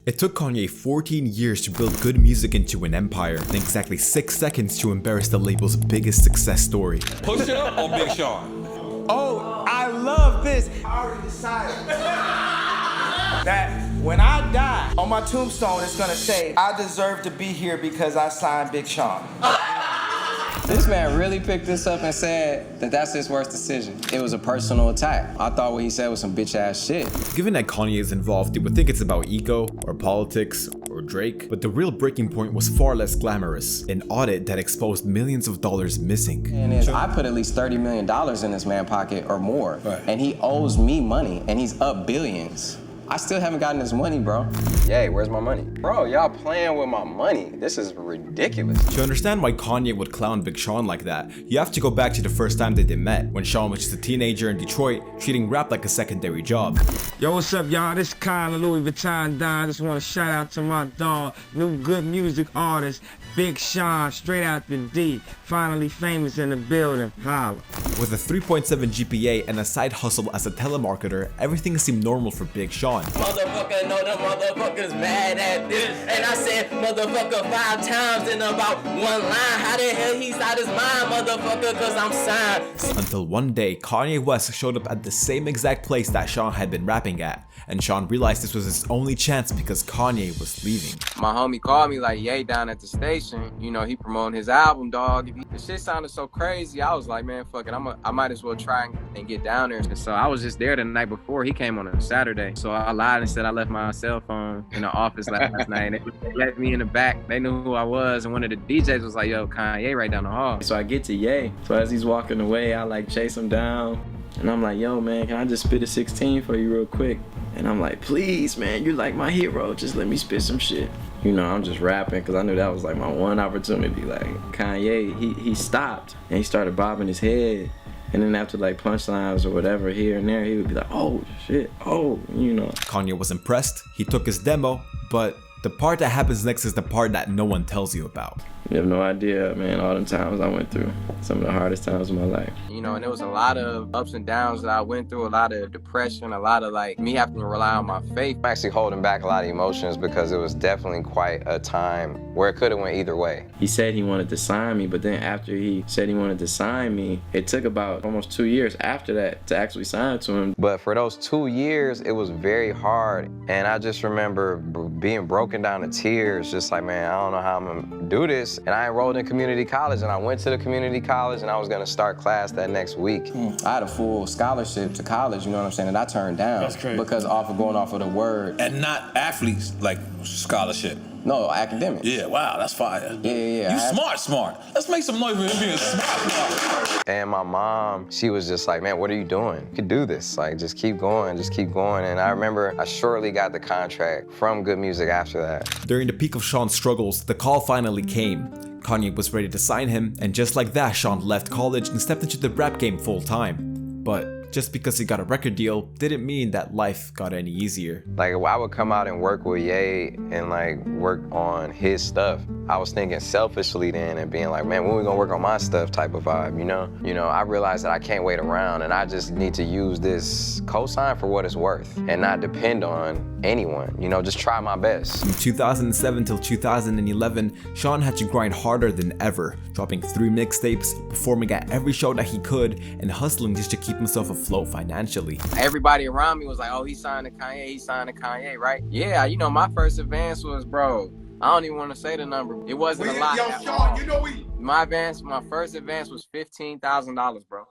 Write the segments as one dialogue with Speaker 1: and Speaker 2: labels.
Speaker 1: It took Kanye 14 years to build good music into an empire, and exactly 6 seconds to embarrass the label's biggest success story.
Speaker 2: Push Up or Big Sean?
Speaker 3: Oh, I love this. I already decided that when I die, on my tombstone it's gonna say, I deserve to be here because I signed Big Sean.
Speaker 4: This man really picked this up and said that that's his worst decision. It was a personal attack. I thought what he said was some bitch ass shit.
Speaker 1: Given that Kanye is involved, you would think it's about ego, or politics, or Drake, but the real breaking point was far less glamorous. An audit that exposed millions of dollars missing.
Speaker 4: And I put at least $30 million in this man's pocket or more.
Speaker 2: Right.
Speaker 4: And he owes me money, and he's up billions. I still haven't gotten his money, bro. Yay, where's my money? Bro, y'all playing with my money. This is ridiculous.
Speaker 1: To understand why Kanye would clown Big Sean like that, you have to go back to the first time that they met, when Sean was just a teenager in Detroit, treating rap like a secondary job.
Speaker 5: Yo, what's up, y'all? This is Kyle Louis Vuitton Don. Just want to shout out to my dog, new good music artist, Big Sean, straight out the D. Finally famous in the building. Holla.
Speaker 1: With a 3.7 GPA and a side hustle as a telemarketer, everything seemed normal for Big Sean.
Speaker 6: Motherfucker, know the motherfucker's mad at this. And I said motherfucker 5 times in about 1 line. How the hell he's out his mind, motherfucker, cause I'm signed.
Speaker 1: Until one day, Kanye West showed up at the same exact place that Sean had been rapping at. And Sean realized this was his only chance because Kanye was leaving.
Speaker 4: My homie called me like, yay, down at the station. You know, he promoting his album, dog. The shit sounded so crazy. I was like, man, fuck it. I might as well try and get down there. So I was just there the night before. He came on a Saturday. So I lied and said I left my cell phone in the office last night. And they let me in the back. They knew who I was. And one of the DJs was like, yo, Kanye right down the hall. So I get to Ye. So as he's walking away, I like chase him down. And I'm like, yo, man, can I just spit a 16 for you real quick? And I'm like, please, man, you're like my hero. Just let me spit some shit. You know, I'm just rapping because I knew that was like my one opportunity. Like Kanye, he stopped and he started bobbing his head. And then after like punchlines or whatever here and there, he would be like, oh, shit, oh, you know.
Speaker 1: Kanye was impressed. He took his demo, but the part that happens next is the part that no one tells you about.
Speaker 4: You have no idea, man, all the times I went through. Some of the hardest times of my life. You know, and there was a lot of ups and downs that I went through, a lot of depression, a lot of like me having to rely on my faith. I'm actually holding back a lot of emotions because it was definitely quite a time where it could have went either way. He said he wanted to sign me, but then after he said he wanted to sign me, it took about almost 2 years after that to actually sign to him. But for those 2 years, it was very hard. And I just remember being broken down to tears, just like, man, I don't know how I'm gonna do this. And I enrolled in community college, and I went to the community college, and I was gonna start class that next week. I had a full scholarship to college, you know what I'm saying, and I turned down.
Speaker 2: That's crazy.
Speaker 4: Because going off of the word.
Speaker 2: And not athletes, like scholarship.
Speaker 4: No, academic.
Speaker 2: Yeah, wow, that's fire.
Speaker 4: Yeah.
Speaker 2: You smart. Let's make some noise for him being smart.
Speaker 4: And my mom, she was just like, man, what are you doing? You could do this. Like, just keep going. And I remember I shortly got the contract from Good Music after that.
Speaker 1: During the peak of Sean's struggles, the call finally came. Kanye was ready to sign him, and just like that, Sean left college and stepped into the rap game full time. But just because he got a record deal didn't mean that life got any easier. Like, I would come out and work with Ye and like work on his stuff. I was thinking selfishly then and being like, man, when we gonna work on my stuff type of vibe, you know? I realized that I can't wait around and I just need to use this cosign for what it's worth and not depend on anyone, just try my best. From 2007 till 2011, Sean had to grind harder than ever, dropping 3 mixtapes, performing at every show that he could, and hustling just to keep himself afloat financially.
Speaker 4: Everybody around me was like, oh, he signed to Kanye, right? Yeah, my first advance was, bro, I don't even want to say the number. It wasn't a lot.
Speaker 7: Yo, Sean,
Speaker 4: my first advance was $15,000, bro.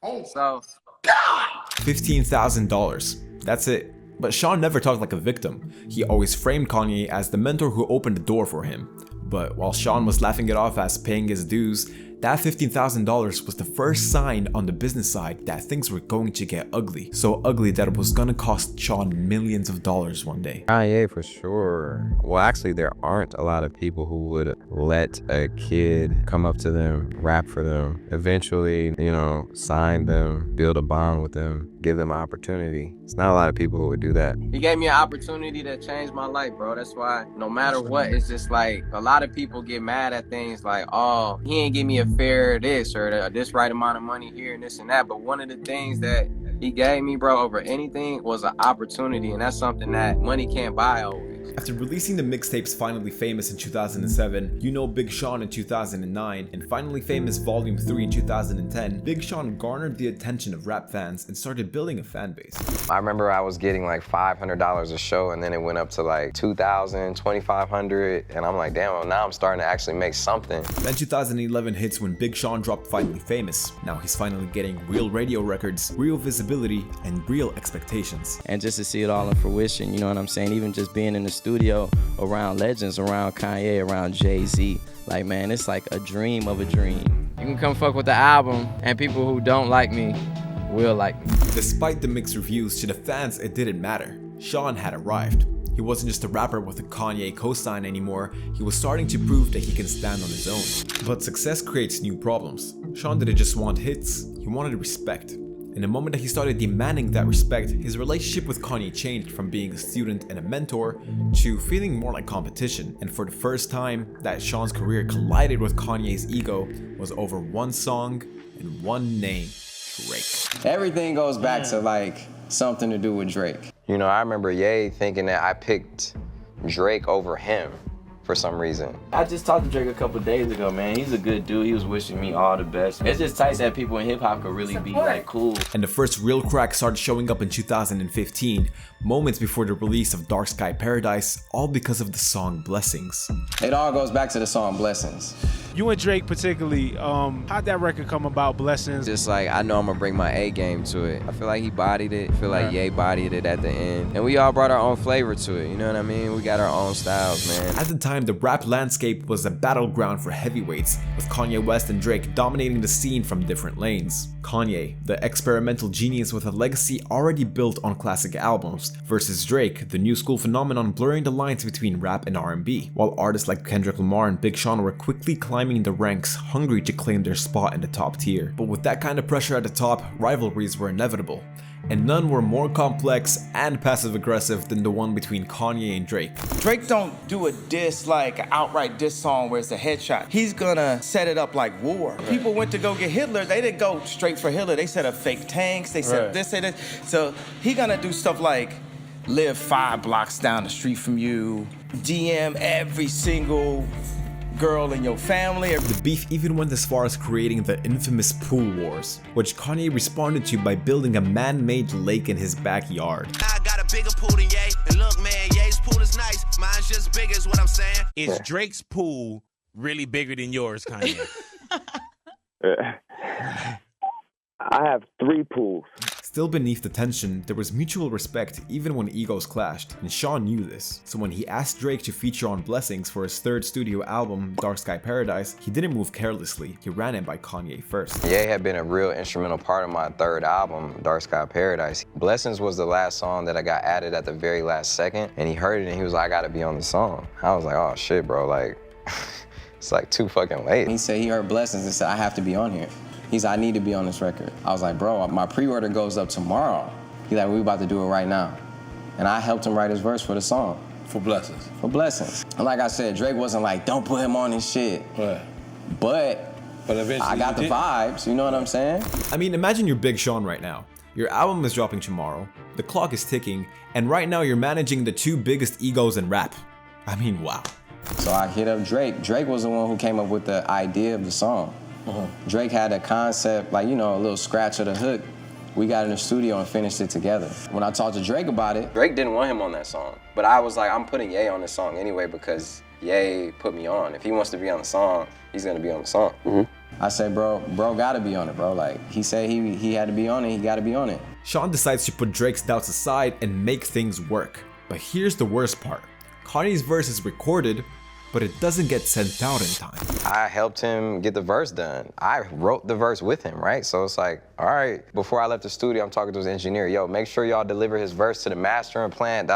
Speaker 7: Oh,
Speaker 4: so
Speaker 7: God!
Speaker 1: $15,000. That's it. But Sean never talked like a victim. He always framed Kanye as the mentor who opened the door for him. But while Sean was laughing it off as paying his dues, that $15,000 was the first sign on the business side that things were going to get ugly. So ugly that it was gonna cost Sean millions of dollars one day.
Speaker 8: Kanye for sure. Well, actually, there aren't a lot of people who would let a kid come up to them, rap for them, eventually, sign them, build a bond with them, give them an opportunity. It's not a lot of people who would do that.
Speaker 4: He gave me an opportunity that changed my life, bro. That's why no matter what, it's just like a lot of people get mad at things like, oh, he ain't give me a fair this or this right amount of money here and this and that. But one of the things that he gave me, bro, over anything was an opportunity. And that's something that money can't buy always.
Speaker 1: After releasing the mixtapes Finally Famous in 2007, You Know Big Sean in 2009, and Finally Famous Volume 3 in 2010, Big Sean garnered the attention of rap fans and started building a fan base.
Speaker 8: I remember I was getting like $500 a show, and then it went up to like $2,000, $2,500, and I'm like, damn, well, now I'm starting to actually make something.
Speaker 1: Then 2011 hits when Big Sean dropped Finally Famous. Now he's finally getting real radio records, real visibility, and real expectations.
Speaker 6: And just to see it all in fruition, you know what I'm saying? Even just being in the studio around legends, around Kanye, around Jay-Z, like, man, it's like a dream of a dream. You can come fuck with the album, and people who don't like me will like me.
Speaker 1: Despite the mixed reviews, to the fans it didn't matter. Sean had arrived. He wasn't just a rapper with a Kanye cosign anymore, he was starting to prove that he can stand on his own. But success creates new problems. Sean didn't just want hits, he wanted respect. In the moment that he started demanding that respect, his relationship with Kanye changed from being a student and a mentor to feeling more like competition. And for the first time that Sean's career collided with Kanye's ego was over one song and one name, Drake.
Speaker 4: Everything goes back to like something to do with Drake.
Speaker 8: You know, I remember Ye thinking that I picked Drake over him for some reason.
Speaker 6: I just talked to Drake a couple days ago, man. He's a good dude. He was wishing me all the best. It's just tight that people in hip hop could really be like cool.
Speaker 1: And the first real crack started showing up in 2015, moments before the release of Dark Sky Paradise, all because of the song Blessings.
Speaker 4: It all goes back to the song Blessings.
Speaker 9: You and Drake particularly, how'd that record come about, Blessings?
Speaker 8: Just like, I know I'm gonna bring my A game to it. I feel like he bodied it. I feel like Ye bodied it at the end. And we all brought our own flavor to it, you know what I mean? We got our own styles, man.
Speaker 1: At the time, the rap landscape was a battleground for heavyweights, with Kanye West and Drake dominating the scene from different lanes. Kanye, the experimental genius with a legacy already built on classic albums, versus Drake, the new school phenomenon blurring the lines between rap and R&B, while artists like Kendrick Lamar and Big Sean were quickly climbing the ranks, hungry to claim their spot in the top tier. But with that kind of pressure at the top, rivalries were inevitable. And none were more complex and passive-aggressive than the one between Kanye and Drake.
Speaker 3: Drake don't do a diss like an outright diss song where it's a headshot. He's gonna set it up like war. People went to go get Hitler, they didn't go straight for Hitler. They set up fake tanks, they set up this, they this. So he gonna do stuff like live 5 blocks down the street from you, DM every single girl in your family.
Speaker 1: The beef even went as far as creating the infamous pool wars, which Kanye responded to by building a man-made lake in his backyard.
Speaker 10: I got a bigger pool than Ye, and look man, Ye's pool is nice, mine's just big is what I'm saying.
Speaker 9: Is Drake's pool really bigger than yours, Kanye?
Speaker 11: I have 3 pools.
Speaker 1: Still beneath the tension, there was mutual respect even when egos clashed, and Sean knew this. So when he asked Drake to feature on Blessings for his 3rd studio album, Dark Sky Paradise, he didn't move carelessly, he ran it by Kanye first.
Speaker 8: Ye had been a real instrumental part of my 3rd album, Dark Sky Paradise. Blessings was the last song that I got added at the very last second, and he heard it and he was like, I gotta be on the song. I was like, oh shit, bro, like, it's like too fucking late.
Speaker 4: He said he heard Blessings and said, I have to be on here. He said, I need to be on this record. I was like, bro, my pre-order goes up tomorrow. He's like, we about to do it right now. And I helped him write his verse for the song.
Speaker 2: For Blessings.
Speaker 4: For Blessings. And like I said, Drake wasn't like, don't put him on this shit.
Speaker 2: Right.
Speaker 4: But
Speaker 2: eventually
Speaker 4: I got the vibes, you know what I'm saying?
Speaker 1: I mean, imagine you're Big Sean right now. Your album is dropping tomorrow, the clock is ticking, and right now you're managing the 2 biggest egos in rap. I mean, wow.
Speaker 4: So I hit up Drake. Drake was the one who came up with the idea of the song. Drake had a concept, like, you know, a little scratch of the hook. We got in the studio and finished it together. When I talked to Drake about it,
Speaker 8: Drake didn't want him on that song. But I was like, I'm putting Ye on this song anyway because Ye put me on. If he wants to be on the song, he's gonna be on the song.
Speaker 4: I said, bro gotta be on it, bro. Like, he said he had to be on it, he gotta be on it.
Speaker 1: Sean decides to put Drake's doubts aside and make things work. But here's the worst part. Kanye's verse is recorded, but it doesn't get sent out in time.
Speaker 8: I helped him get the verse done. I wrote the verse with him, right? So it's like, all right, before I left the studio, I'm talking to his engineer, yo, make sure y'all deliver his verse to the mastering plant,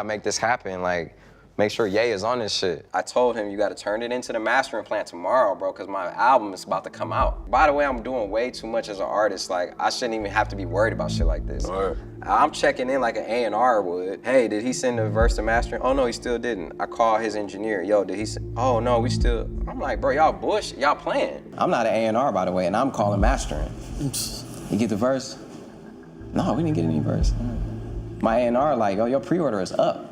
Speaker 8: make this happen, like, make sure Ye is on this shit. I told him, you gotta turn it into the mastering plant tomorrow, bro, because my album is about to come out. By the way, I'm doing way too much as an artist. Like, I shouldn't even have to be worried about shit like this.
Speaker 2: Right.
Speaker 8: I'm checking in like an A&R would. Hey, did he send the verse to mastering? Oh no, he still didn't. I call his engineer, yo, did he send? Oh no, we still. I'm like, bro, y'all bush, y'all playing.
Speaker 4: I'm not an A&R, by the way, and I'm calling mastering. You get the verse? No, we didn't get any verse. My A&R like, yo, your pre-order is up.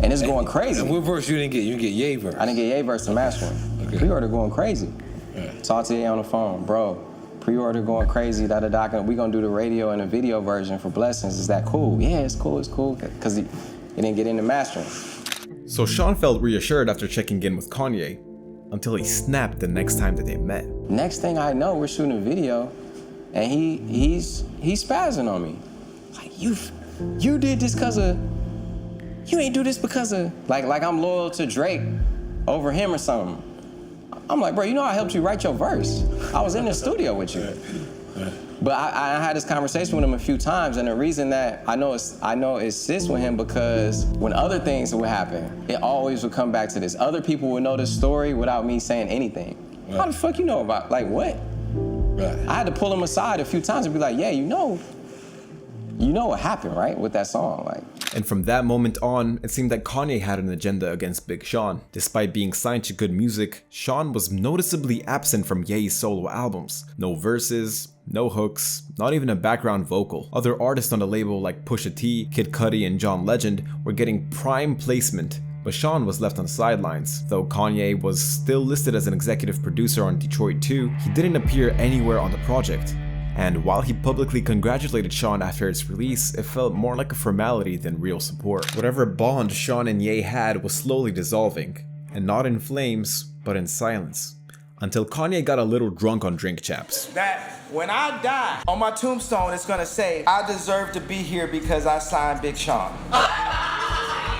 Speaker 6: And it's going crazy.
Speaker 12: And what verse you didn't get? You didn't get Ye verse?
Speaker 6: I didn't get Ye verse to mastering. Okay. Pre-order going crazy. Yeah. Talk to Ye on the phone, bro. Pre-order going crazy. We gonna do the radio and the video version for Blessings. Is that cool? Yeah, it's cool. It's cool. Cause he didn't get into mastering.
Speaker 1: So Sean felt reassured after checking in with Kanye, until he snapped the next time that they met.
Speaker 6: Next thing I know, we're shooting a video, and he's spazzing on me. Like, you did this because of, you ain't do this because of, like I'm loyal to Drake over him or something. I'm like, bro, you know I helped you write your verse. I was in the studio with you. But I had this conversation with him a few times, and the reason that I know it sits with him because when other things would happen, it always would come back to this. Other people would know this story without me saying anything. Right. How the fuck you know about, like, what? Right. I had to pull him aside a few times and be like, yeah, you know what happened, right, with that song, like.
Speaker 1: And from that moment on, it seemed that Kanye had an agenda against Big Sean. Despite being signed to Good Music, Sean was noticeably absent from Ye's solo albums. No verses, no hooks, not even a background vocal. Other artists on the label like Pusha T, Kid Cudi, and John Legend were getting prime placement, but Sean was left on the sidelines. Though Kanye was still listed as an executive producer on Detroit 2, he didn't appear anywhere on the project. And while he publicly congratulated Sean after its release, it felt more like a formality than real support. Whatever bond Sean and Ye had was slowly dissolving, and not in flames, but in silence. Until Kanye got a little drunk on Drink Chaps.
Speaker 3: That when I die, on my tombstone it's gonna say, I deserve to be here because I signed Big Sean.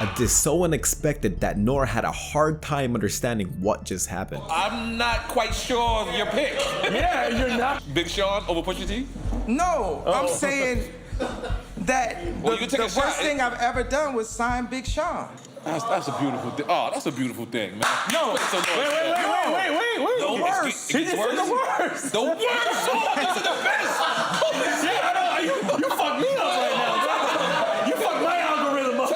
Speaker 1: A diss so unexpected that Nora had a hard time understanding what just happened.
Speaker 2: I'm not quite sure of your pick.
Speaker 9: Yeah, you're not.
Speaker 2: Big Sean over Pusha T?
Speaker 3: No, I'm saying that the worst thing I've ever done was sign Big Sean.
Speaker 2: That's a beautiful thing. Oh, that's a beautiful thing, man.
Speaker 3: No, wait.
Speaker 2: The worst.
Speaker 3: He just said the worst.
Speaker 2: The worst song. This is the best.
Speaker 3: Yeah, I know. You fucked me up right now. You fucked my algorithm up.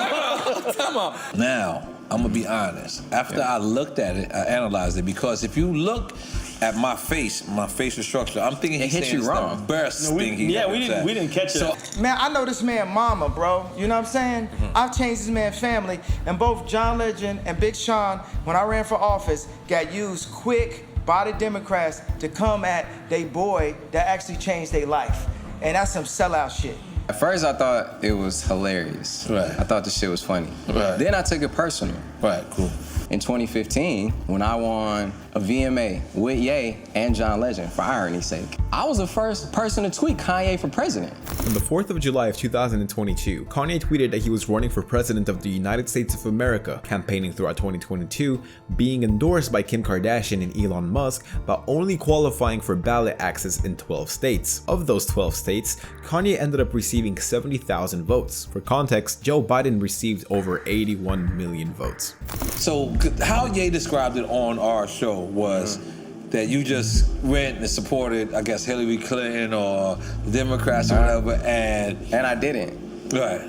Speaker 2: Time out.
Speaker 12: Now, I'm gonna be honest. After I looked at it, I analyzed it, because if you look at my facial structure, I'm thinking he hit you wrong. The best thing he ever said.
Speaker 9: We didn't catch it.
Speaker 3: Man, I know this man mama, bro. You know what I'm saying? I've changed this man's family, and both John Legend and Big Sean, when I ran for office, got used quick body Democrats to come at they boy that actually changed their life. And that's some sellout shit.
Speaker 6: At first I thought it was hilarious. Right. I thought the shit was funny. Right. Then I took it personal.
Speaker 12: Right, cool.
Speaker 6: In 2015, when I won a VMA with Ye and John Legend, for irony's sake, I was the first person to tweet Kanye for president.
Speaker 1: On the 4th of July of 2022, Kanye tweeted that he was running for president of the United States of America, campaigning throughout 2022, being endorsed by Kim Kardashian and Elon Musk, but only qualifying for ballot access in 12 states. Of those 12 states, Kanye ended up receiving 70,000 votes. For context, Joe Biden received over 81 million votes.
Speaker 12: So how Ye described it on our show was that you just went and supported, I guess, Hillary Clinton or the Democrats or whatever, and
Speaker 6: I didn't.
Speaker 12: Right.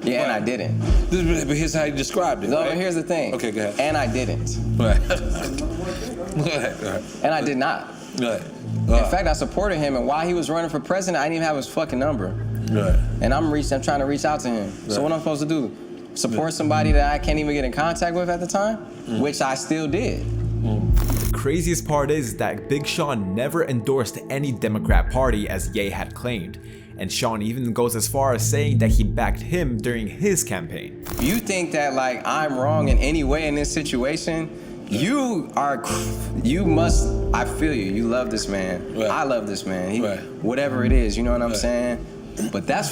Speaker 6: Yeah, and I didn't.
Speaker 12: But here's how you described it.
Speaker 6: No,
Speaker 12: right?
Speaker 6: but here's the thing.
Speaker 12: Okay, go ahead.
Speaker 6: And I didn't.
Speaker 12: Right. Go ahead.
Speaker 6: And I did not.
Speaker 12: Right.
Speaker 6: In fact, I supported him, and while he was running for president, I didn't even have his fucking number.
Speaker 12: Right.
Speaker 6: And I'm trying to reach out to him. Right. So what am I supposed to do? Support somebody that I can't even get in contact with at the time? Which I still did.
Speaker 1: The craziest part is that Big Sean never endorsed any Democrat party as Ye had claimed, and Sean even goes as far as saying that he backed him during his campaign.
Speaker 6: If you think that like I'm wrong in any way in this situation, you must, I feel you love this man. Right. I love this man. Whatever it is, you know what I'm saying? But that's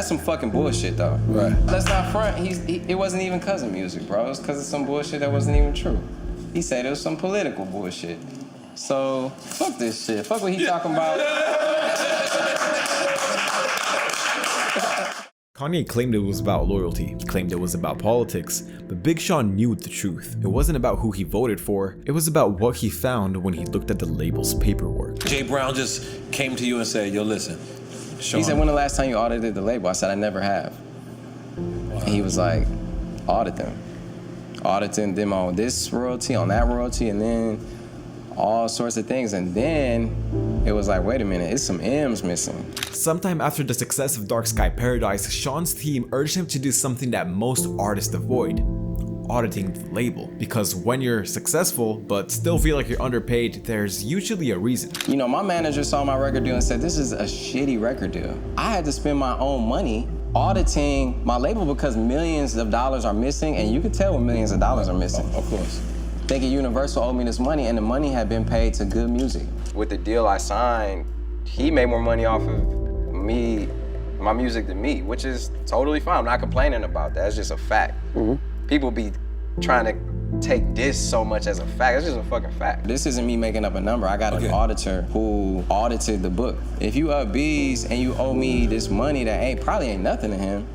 Speaker 6: some fucking bullshit though.
Speaker 12: Right.
Speaker 6: Let's not front, it wasn't even cause of music, bro. It was cause of some bullshit that wasn't even true. He said it was some political bullshit. So, fuck this shit. Fuck what he talking about.
Speaker 1: Kanye claimed it was about loyalty, he claimed it was about politics, but Big Sean knew the truth. It wasn't about who he voted for, it was about what he found when he looked at the label's paperwork.
Speaker 12: Jay Brown just came to you and said, yo, listen, Sean.
Speaker 6: He said, when the last time you audited the label? I said, I never have. Wow. And he was like, audit them. Auditing them on this royalty, on that royalty, and then all sorts of things. And then it was like, wait a minute, it's some M's missing.
Speaker 1: Sometime after the success of Dark Sky Paradise, Sean's team urged him to do something that most artists avoid: auditing the label. Because when you're successful but still feel like you're underpaid, there's usually a reason.
Speaker 6: You know, my manager saw my record deal and said, this is a shitty record deal. I had to spend my own money auditing my label because millions of dollars are missing, and you could tell when millions of dollars are missing.
Speaker 12: Of course.
Speaker 6: Thinking Universal owed me this money, and the money had been paid to Good Music.
Speaker 8: With the deal I signed, he made more money off of me, my music than me, which is totally fine. I'm not complaining about that. It's just a fact. People be trying to take this so much as a fact. It's just a fucking fact.
Speaker 6: This isn't me making up a number. I got an auditor who audited the book. If you up B's and you owe me this money that probably ain't nothing to him,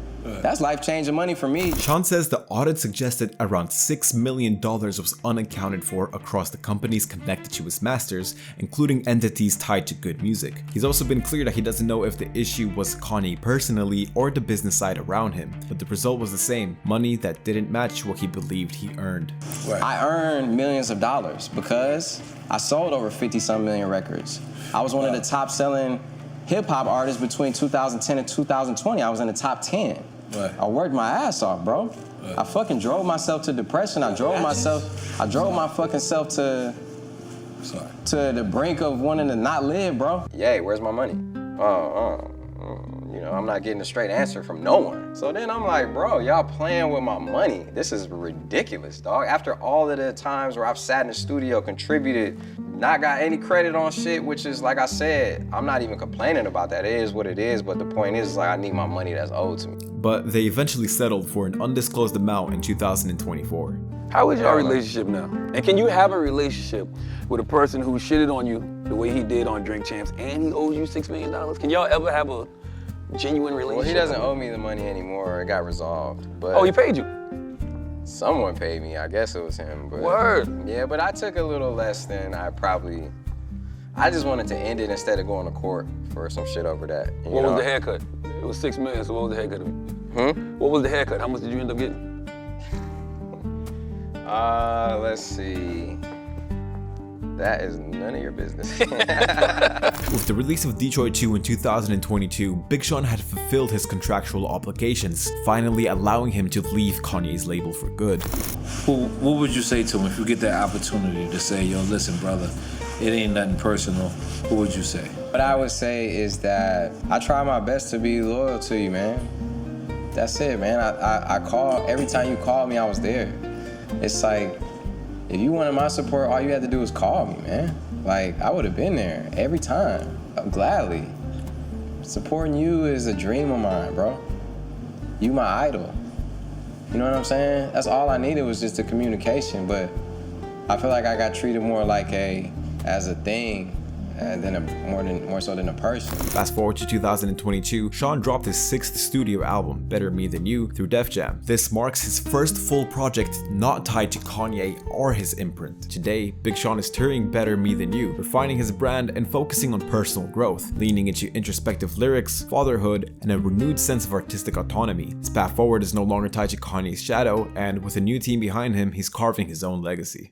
Speaker 6: that's life-changing money for me.
Speaker 1: Sean says the audit suggested around $6 million was unaccounted for across the companies connected to his masters, including entities tied to Good Music. He's also been clear that he doesn't know if the issue was Kanye personally or the business side around him, but the result was the same: money that didn't match what he believed he earned.
Speaker 6: I earned millions of dollars because I sold over 50-some million records. I was one of the top-selling hip-hop artists between 2010 and 2020. I was in the top 10. I worked my ass off, bro. I fucking drove myself to depression. I drove my fucking self to the brink of wanting to not live, bro.
Speaker 8: Yay, where's my money? You know, I'm not getting a straight answer from no one. So then I'm like, bro, y'all playing with my money. This is ridiculous, dog. After all of the times where I've sat in the studio, contributed, not got any credit on shit, which is, like I said, I'm not even complaining about that. It is what it is, but the point is, like, I need my money that's owed to me.
Speaker 1: But they eventually settled for an undisclosed amount in 2024.
Speaker 13: How is your relationship now? And can you have a relationship with a person who shitted on you the way he did on Drink Champs and he owes you $6 million? Can y'all ever have a genuine relationship?
Speaker 8: Well, he doesn't owe me the money anymore. It got resolved. But
Speaker 13: oh, he paid you?
Speaker 8: Someone paid me. I guess it was him. But
Speaker 13: word.
Speaker 8: Yeah, but I took a little less than I just wanted to end it instead of going to court for some shit over that.
Speaker 13: What was the haircut? It was $6 million, so what was the haircut? What was the haircut? How much did you end up getting?
Speaker 8: Let's see. That is none of your business.
Speaker 1: With the release of Detroit 2 in 2022, Big Sean had fulfilled his contractual obligations, finally allowing him to leave Kanye's label for good.
Speaker 12: What would you say to him if you get that opportunity to say, yo, listen, brother, it ain't nothing personal? What would you say?
Speaker 6: What I would say is that I try my best to be loyal to you, man. That's it, man. I call, every time you call me, I was there. It's like, if you wanted my support, all you had to do was call me, man. Like, I would have been there every time, gladly. Supporting you is a dream of mine, bro. You my idol. You know what I'm saying? That's all I needed was just the communication, but I feel like I got treated more like as a thing more so than a person.
Speaker 1: Fast forward to 2022, Sean dropped his 6th studio album, Better Me Than You, through Def Jam. This marks his first full project not tied to Kanye or his imprint. Today, Big Sean is touring Better Me Than You, refining his brand and focusing on personal growth, leaning into introspective lyrics, fatherhood, and a renewed sense of artistic autonomy. His path forward is no longer tied to Kanye's shadow, and with a new team behind him, he's carving his own legacy.